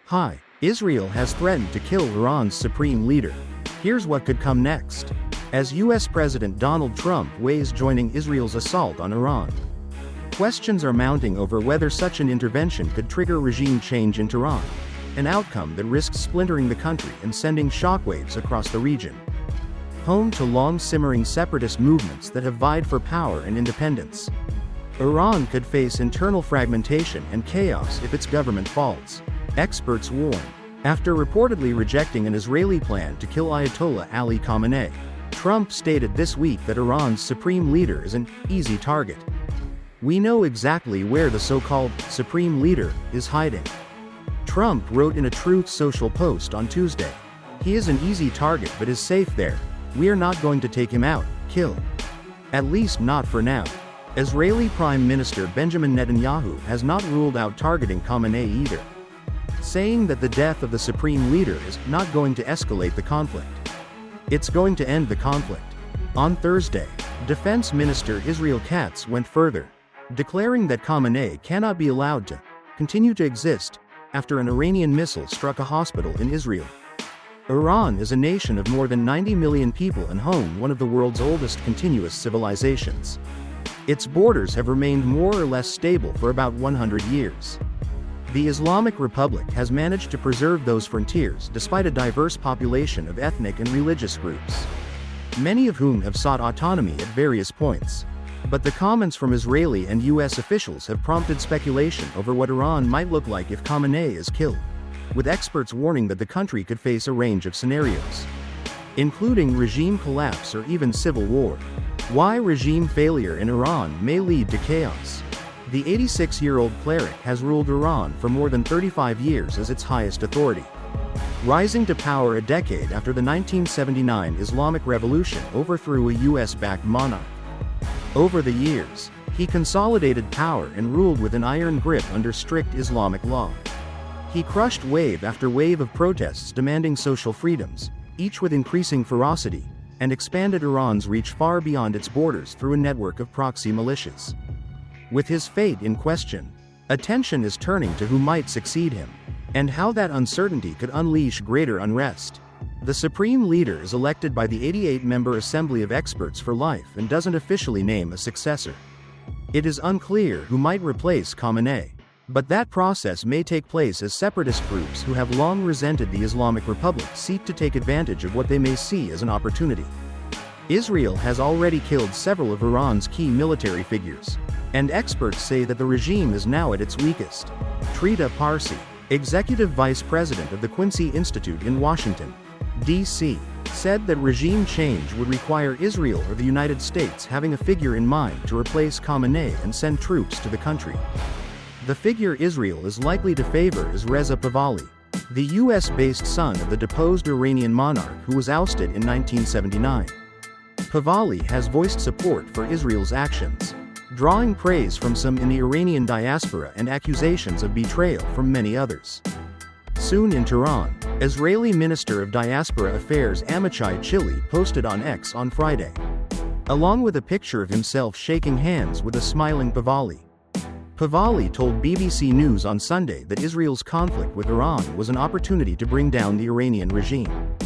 Hi, Israel has threatened to kill Iran's supreme leader. Here's what could come next. As US President Donald Trump weighs joining Israel's assault on Iran, questions are mounting over whether such an intervention could trigger regime change in Tehran, an outcome that risks splintering the country and sending shockwaves across the region. Home to long-simmering separatist movements that have vied for power and independence, Iran could face internal fragmentation and chaos if its government falls, experts warn. After reportedly rejecting an Israeli plan to kill Ayatollah Ali Khamenei, Trump stated this week that Iran's supreme leader is an easy target. We know exactly where the so-called supreme leader is hiding. Trump wrote in a Truth Social post on Tuesday. He is an easy target but is safe there. We are not going to take him out, kill. At least not for now. Israeli Prime Minister Benjamin Netanyahu has not ruled out targeting Khamenei either, saying that the death of the supreme leader is not going to escalate the conflict. It's going to end the conflict. On Thursday, Defense Minister Israel Katz went further, declaring that Khamenei cannot be allowed to continue to exist after an Iranian missile struck a hospital in Israel. Iran is a nation of more than 90 million people and home one of the world's oldest continuous civilizations. Its borders have remained more or less stable for about 100 years. The Islamic Republic has managed to preserve those frontiers despite a diverse population of ethnic and religious groups, many of whom have sought autonomy at various points. But the comments from Israeli and US officials have prompted speculation over what Iran might look like if Khamenei is killed, with experts warning that the country could face a range of scenarios, including regime collapse or even civil war. Why regime failure in Iran may lead to chaos. The 86-year-old cleric has ruled Iran for more than 35 years as its highest authority, rising to power a decade after the 1979 Islamic Revolution overthrew a US-backed monarch. Over the years, he consolidated power and ruled with an iron grip under strict Islamic law. He crushed wave after wave of protests demanding social freedoms, each with increasing ferocity, and expanded Iran's reach far beyond its borders through a network of proxy militias. With his fate in question, attention is turning to who might succeed him, and how that uncertainty could unleash greater unrest. The supreme leader is elected by the 88-member Assembly of Experts for life and doesn't officially name a successor. It is unclear who might replace Khamenei, but that process may take place as separatist groups who have long resented the Islamic Republic seek to take advantage of what they may see as an opportunity. Israel has already killed several of Iran's key military figures, and experts say that the regime is now at its weakest. Trita Parsi, executive vice president of the Quincy Institute in Washington, D.C., said that regime change would require Israel or the United States having a figure in mind to replace Khamenei and send troops to the country. The figure Israel is likely to favor is Reza Pahlavi, the US-based son of the deposed Iranian monarch who was ousted in 1979. Pahlavi has voiced support for Israel's actions, drawing praise from some in the Iranian diaspora and accusations of betrayal from many others. Soon in Tehran, Israeli Minister of Diaspora Affairs Amichai Chili posted on X on Friday, along with a picture of himself shaking hands with a smiling Pahlavi. Pahlavi told BBC News on Sunday that Israel's conflict with Iran was an opportunity to bring down the Iranian regime.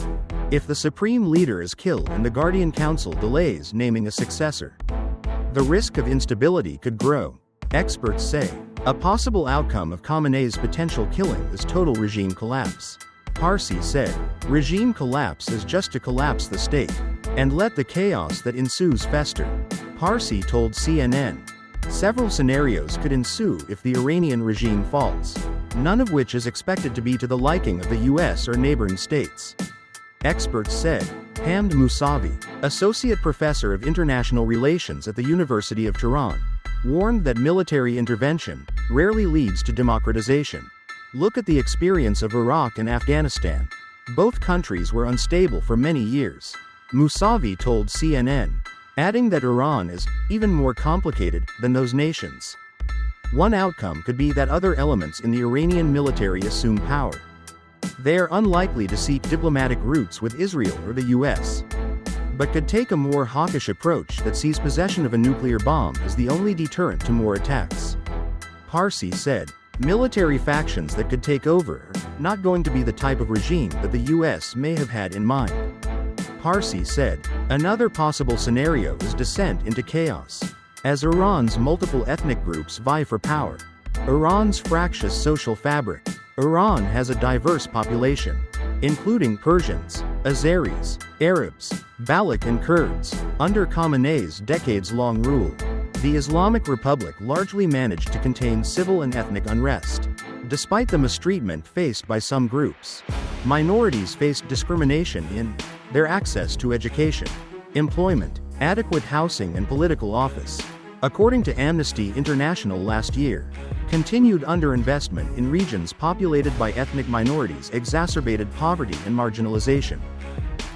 If the supreme leader is killed and the Guardian Council delays naming a successor, the risk of instability could grow, experts say. A possible outcome of Khamenei's potential killing is total regime collapse. Parsi said, regime collapse is just to collapse the state, and let the chaos that ensues fester. Parsi told CNN, several scenarios could ensue if the Iranian regime falls, none of which is expected to be to the liking of the US or neighboring states. Experts said. Hamd Mousavi, associate professor of international relations at the University of Tehran, warned that military intervention rarely leads to democratization. Look at the experience of Iraq and Afghanistan. Both countries were unstable for many years. Mousavi told CNN, adding that Iran is even more complicated than those nations. One outcome could be that other elements in the Iranian military assume power. They are unlikely to seek diplomatic routes with Israel or the US, but could take a more hawkish approach that sees possession of a nuclear bomb as the only deterrent to more attacks. Parsi said, Military factions that could take over are not going to be the type of regime that the US may have had in mind. Parsi said, another possible scenario is descent into chaos, as Iran's multiple ethnic groups vie for power. Iran's fractious social fabric. Iran has a diverse population, including Persians, Azeris, Arabs, Baloch and Kurds. Under Khamenei's decades-long rule, the Islamic Republic largely managed to contain civil and ethnic unrest. Despite the mistreatment faced by some groups, minorities faced discrimination in their access to education, employment, adequate housing and political office. According to Amnesty International last year, continued underinvestment in regions populated by ethnic minorities exacerbated poverty and marginalization.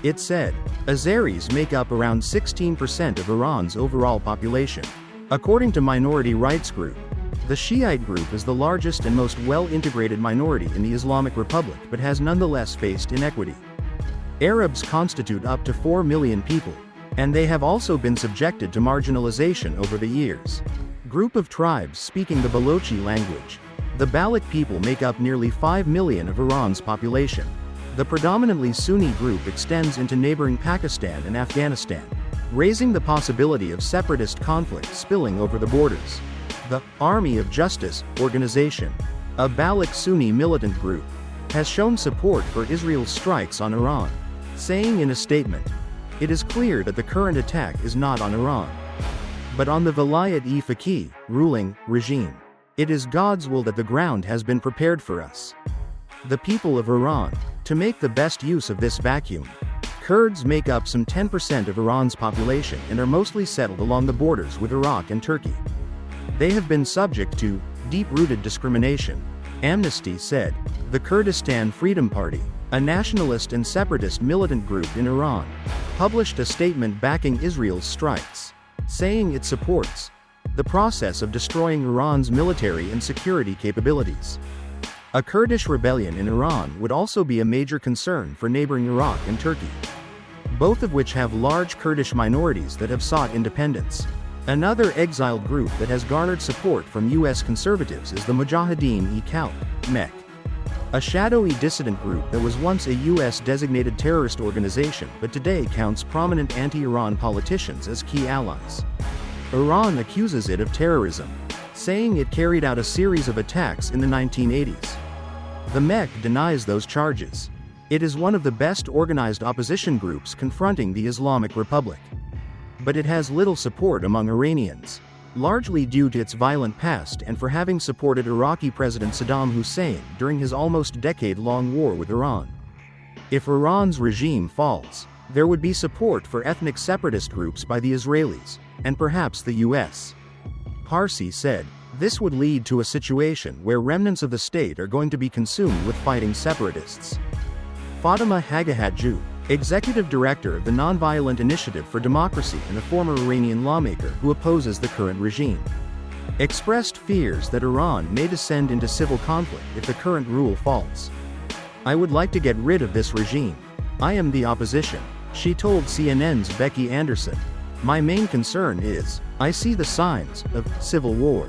It said, Azeris make up around 16% of Iran's overall population. According to Minority Rights Group, the Shiite group is the largest and most well-integrated minority in the Islamic Republic but has nonetheless faced inequity. Arabs constitute up to 4 million people, and they have also been subjected to marginalization over the years. Group of tribes speaking the Balochi language. The Baloch people make up nearly 5 million of Iran's population. The predominantly Sunni group extends into neighboring Pakistan and Afghanistan, raising the possibility of separatist conflict spilling over the borders. The Army of Justice organization, a Baloch Sunni militant group, has shown support for Israel's strikes on Iran, saying in a statement, "It is clear that the current attack is not on Iran, but on the Velayat-e-Faqih ruling regime. It is God's will that the ground has been prepared for us, the people of Iran, to make the best use of this vacuum." Kurds make up some 10% of Iran's population and are mostly settled along the borders with Iraq and Turkey. They have been subject to deep-rooted discrimination, Amnesty said. The Kurdistan Freedom Party, a nationalist and separatist militant group in Iran, published a statement backing Israel's strikes, saying it supports the process of destroying Iran's military and security capabilities. A Kurdish rebellion in Iran would also be a major concern for neighboring Iraq and Turkey, both of which have large Kurdish minorities that have sought independence. Another exiled group that has garnered support from U.S. conservatives is the Mujahideen-e-Khalq, MEK, a shadowy dissident group that was once a U.S.-designated terrorist organization but today counts prominent anti-Iran politicians as key allies. Iran accuses it of terrorism, saying it carried out a series of attacks in the 1980s. The MEK denies those charges. It is one of the best organized opposition groups confronting the Islamic Republic. But it has little support among Iranians, largely due to its violent past and for having supported Iraqi President Saddam Hussein during his almost decade-long war with Iran. If Iran's regime falls, there would be support for ethnic separatist groups by the Israelis, and perhaps the U.S. Parsi said, this would lead to a situation where remnants of the state are going to be consumed with fighting separatists. Fatima Hagahatju, executive director of the Nonviolent Initiative for Democracy and a former Iranian lawmaker who opposes the current regime, expressed fears that Iran may descend into civil conflict if the current rule falls. "I would like to get rid of this regime. I am the opposition," she told CNN's Becky Anderson. "My main concern is, I see the signs of civil war."